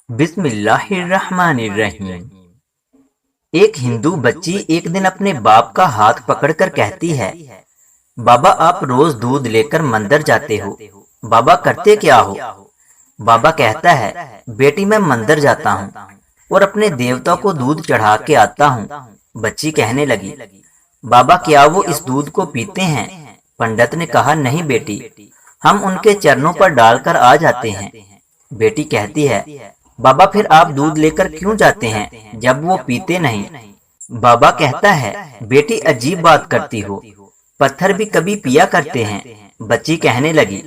बिस्मिल्लाहिर्रहमानिर्रहीम। एक हिंदू बच्ची एक दिन अपने बाप का हाथ पकड़कर कहती है, बाबा आप रोज दूध लेकर मंदिर जाते हो, बाबा करते क्या हो? बाबा कहता है, बेटी मैं मंदिर जाता हूँ और अपने देवता को दूध चढ़ा के आता हूँ। बच्ची कहने लगी, बाबा क्या वो इस दूध को पीते हैं? पंडित ने कहा, नहीं बेटी, हम उनके चरणों पर डालकर आ जाते हैं। बेटी कहती है, बाबा फिर आप दूध लेकर क्यों जाते हैं जब वो पीते नहीं? बाबा कहता है, बेटी अजीब बात करती हो, पत्थर भी कभी पिया करते हैं। बच्ची कहने लगी,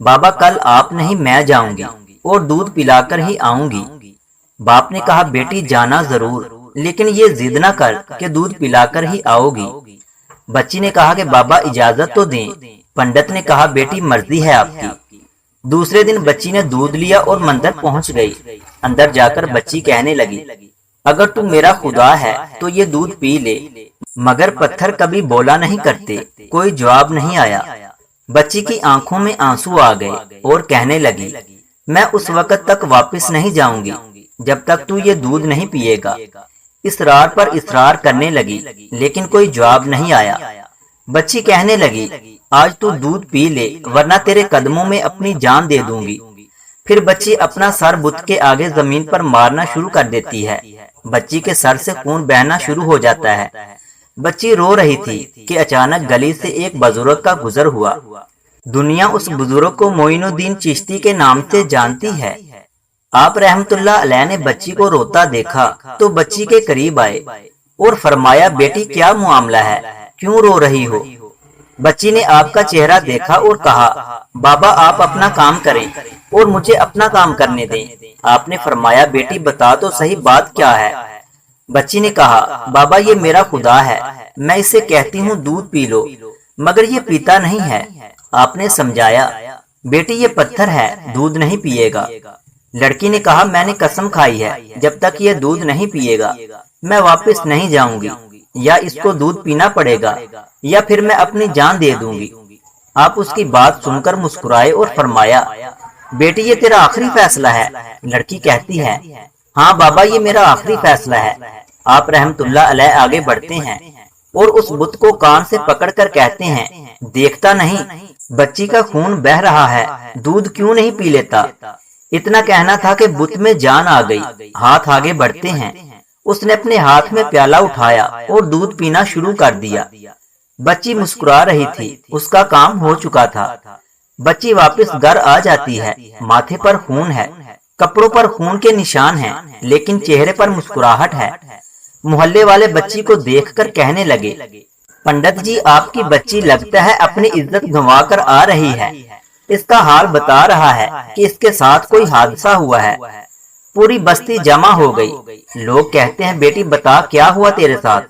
बाबा कल आप नहीं मैं जाऊंगी और दूध पिलाकर ही आऊंगी। बाप ने कहा, बेटी जाना जरूर, लेकिन ये जिद न कर कि दूध पिलाकर ही आओगी। बच्ची ने कहा कि बाबा इजाजत तो दें। पंडित ने कहा, बेटी मर्जी है आपकी। दूसरे दिन बच्ची ने दूध लिया और मंदिर पहुंच गई। अंदर जाकर बच्ची कहने लगी, अगर तू मेरा खुदा है तो ये दूध पी ले। मगर पत्थर कभी बोला नहीं करते, कोई जवाब नहीं आया। बच्ची की आंखों में आंसू आ गए और कहने लगी, मैं उस वक्त तक वापस नहीं जाऊंगी जब तक तू ये दूध नहीं पिएगा। इसरार पर इसरार करने लगी, लेकिन कोई जवाब नहीं आया। बच्ची कहने लगी, आज तू दूध पी ले वरना तेरे कदमों में अपनी जान दे दूंगी। फिर बच्ची अपना सर बुत के आगे जमीन पर मारना शुरू कर देती है। बच्ची के सर से खून बहना शुरू हो जाता है। बच्ची रो रही थी कि अचानक गली से एक बुजुर्ग का गुजर हुआ। दुनिया उस बुजुर्ग को मोइनुद्दीन चिश्ती के नाम से जानती है। आप रहमतुल्लाह अलैह ने बच्ची को रोता देखा तो बच्ची के करीब आए और फरमाया, बेटी क्या मामला है, क्यों रो रही हो? बच्ची ने आपका चेहरा देखा और कहा, बाबा आप अपना काम करें और मुझे अपना काम करने दें। आपने फरमाया, बेटी बता तो सही बात क्या है? बच्ची ने कहा, बाबा ये मेरा खुदा है, मैं इसे कहती हूँ दूध पी लो, मगर ये पीता नहीं है। आपने समझाया, बेटी ये पत्थर है, दूध नहीं पिएगा। लड़की ने कहा, मैंने कसम खाई है जब तक ये दूध नहीं पिएगा मैं वापस नहीं जाऊंगी, या इसको दूध पीना पड़ेगा या फिर मैं अपनी जान दे दूंगी। आप उसकी बात सुनकर मुस्कुराए और फरमाया, बेटी ये तेरा आखिरी फैसला है? लड़की कहती है, हाँ बाबा ये मेरा आखिरी फैसला है। आप रहमतुल्लाह अलैह आगे बढ़ते हैं और उस बुत को कान से पकड़कर कहते हैं, देखता नहीं बच्ची का खून बह रहा है, दूध क्यों नहीं पी लेता? इतना कहना था कि बुत में जान आ गई। हाथ आगे बढ़ते हैं। उसने अपने हाथ में प्याला उठाया और दूध पीना शुरू कर दिया। बच्ची मुस्कुरा रही थी, उसका काम हो चुका था। बच्ची वापस घर आ जाती है। माथे पर खून है, कपड़ों पर खून के निशान हैं, लेकिन चेहरे पर मुस्कुराहट है। मोहल्ले वाले बच्ची को देखकर कहने लगे, पंडित जी आपकी बच्ची लगता है अपनी इज्जत गंवा कर आ रही है। इसका हाल बता रहा है कि इसके साथ कोई हादसा हुआ है। पूरी बस्ती जमा हो गई। लोग कहते हैं, बेटी बता क्या हुआ तेरे साथ?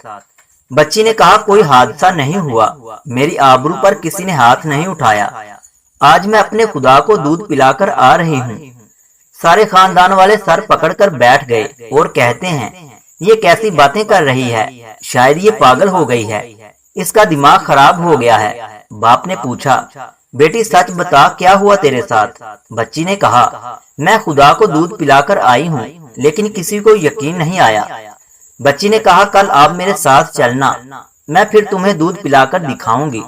बच्ची ने कहा, कोई हादसा नहीं हुआ, मेरी आबरू पर किसी ने हाथ नहीं उठाया। आज मैं अपने खुदा को दूध पिलाकर आ रही हूँ। सारे खानदान वाले सर पकड़कर बैठ गए और कहते हैं, ये कैसी बातें कर रही है, शायद ये पागल हो गई है, इसका दिमाग खराब हो गया है। बाप ने पूछा, बेटी सच बता क्या हुआ तेरे साथ? बच्ची ने कहा, मैं खुदा को दूध पिलाकर आई हूँ, लेकिन किसी को यकीन नहीं आया। बच्ची ने कहा, कल आप मेरे साथ चलना, मैं फिर तुम्हें दूध पिलाकर दिखाऊंगी।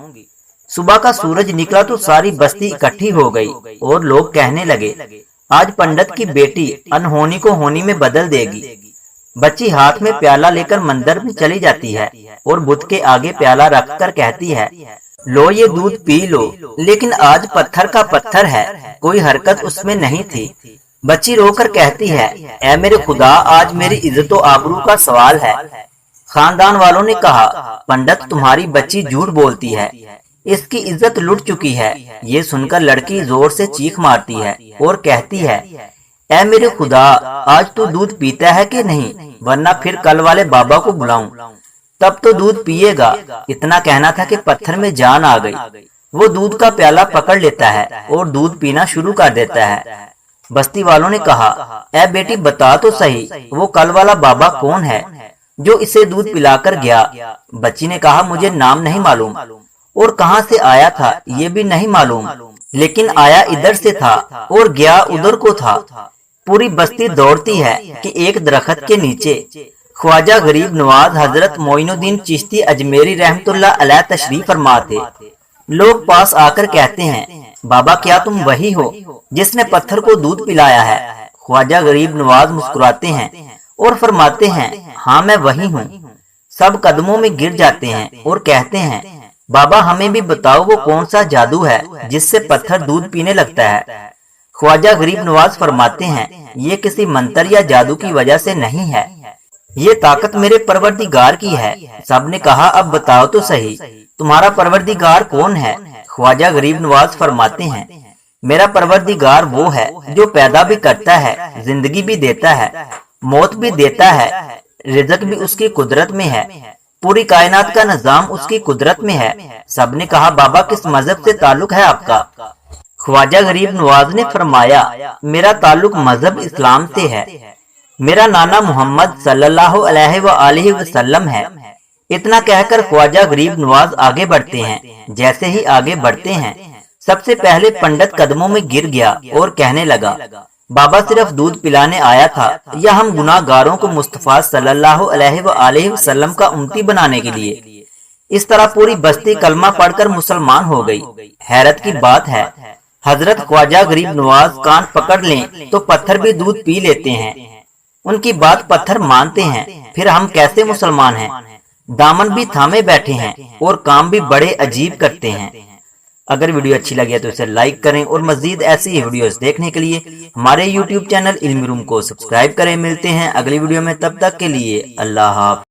सुबह का सूरज निकला तो सारी बस्ती इकट्ठी हो गई और लोग कहने लगे, आज पंडित की बेटी अनहोनी को होनी में बदल देगी। बच्ची हाथ में प्याला लेकर मंदिर में चली जाती है और बुत के आगे प्याला रखकर कहती है, लो ये दूध पी लो, लेकिन आज पत्थर का पत्थर है, कोई हरकत उसमें नहीं थी। बच्ची रोकर कहती है, ऐ मेरे खुदा आज मेरी इज्जत आबरू का सवाल है। खानदान वालों ने कहा, पंडित तुम्हारी बच्ची झूठ बोलती है, इसकी इज्जत लुट चुकी है। ये सुनकर लड़की जोर से चीख मारती है और कहती है, ऐ मेरे खुदा आज तू दूध पीता है कि नहीं, वरना फिर कल वाले बाबा को बुलाऊं, तब तो दूध पिएगा। इतना कहना था कि पत्थर में जान आ गई। वो दूध का प्याला पकड़ लेता है और दूध पीना शुरू कर देता है। बस्ती वालों ने कहा, ऐ बेटी बता तो सही, वो कल वाला बाबा कौन है जो इसे दूध पिलाकर गया? बच्ची ने कहा, मुझे नाम नहीं मालूम और कहाँ से आया था ये भी नहीं मालूम, लेकिन आया इधर से था और गया उधर को था। पूरी बस्ती दौड़ती है कि एक दरख्त के नीचे ख्वाजा गरीब नवाज हजरत मोइनुद्दीन चिश्ती अजमेरी रहमतुल्लाह अलैह तशरीफ फरमा थे। लोग पास आकर कहते हैं, बाबा क्या तुम वही हो जिसने पत्थर को दूध पिलाया है? ख्वाजा गरीब नवाज मुस्कुराते हैं और फरमाते हैं, हाँ मैं वही हूँ। सब कदमों में गिर जाते हैं और कहते हैं, बाबा हमें भी बताओ वो कौन सा जादू है जिससे पत्थर दूध पीने लगता है? ख्वाजा गरीब नवाज फरमाते हैं, ये किसी मंत्र या जादू की वजह से नहीं है, ये ताकत मेरे परवरदिगार की है। सबने कहा, अब बताओ तो सही, तुम्हारा परवरदिगार कौन है? ख्वाजा गरीब नवाज फरमाते हैं, मेरा परवरदिगार वो है जो पैदा भी करता है, जिंदगी भी देता है, मौत भी देता है, रिज़्क भी उसकी कुदरत में है, पूरी कायनात का निजाम उसकी कुदरत में है। सबने कहा, बाबा किस मजहब से ताल्लुक है आपका? ख्वाजा गरीब नवाज ने फरमाया, मेरा ताल्लुक मजहब इस्लाम से है, मेरा नाना मोहम्मद सल्लल्लाहु अलैहि वसल्लम है। इतना कहकर ख्वाजा गरीब नवाज आगे बढ़ते हैं। जैसे ही आगे बढ़ते हैं, सबसे पहले पंडित कदमों में गिर गया और कहने लगा, बाबा सिर्फ दूध पिलाने आया था या हम गुनाहगारों को मुस्तफा सल्लल्लाहु अलैहि वसल्लम का उम्मती बनाने के लिए? इस तरह पूरी बस्ती कलमा पढ़कर मुसलमान हो गई। हैरत की बात है, हजरत ख्वाजा गरीब नवाज कान पकड़ लें तो पत्थर भी दूध पी लेते हैं। उनकी बात पत्थर मानते हैं, फिर हम कैसे मुसलमान हैं? दामन भी थामे बैठे हैं और काम भी बड़े अजीब करते हैं। अगर वीडियो अच्छी लगे तो इसे लाइक करें और मजीद ऐसी ही वीडियोस देखने के लिए हमारे YouTube चैनल इल्मी रूम को सब्सक्राइब करें। मिलते हैं अगली वीडियो में, तब तक के लिए अल्लाह हाफ़िज़।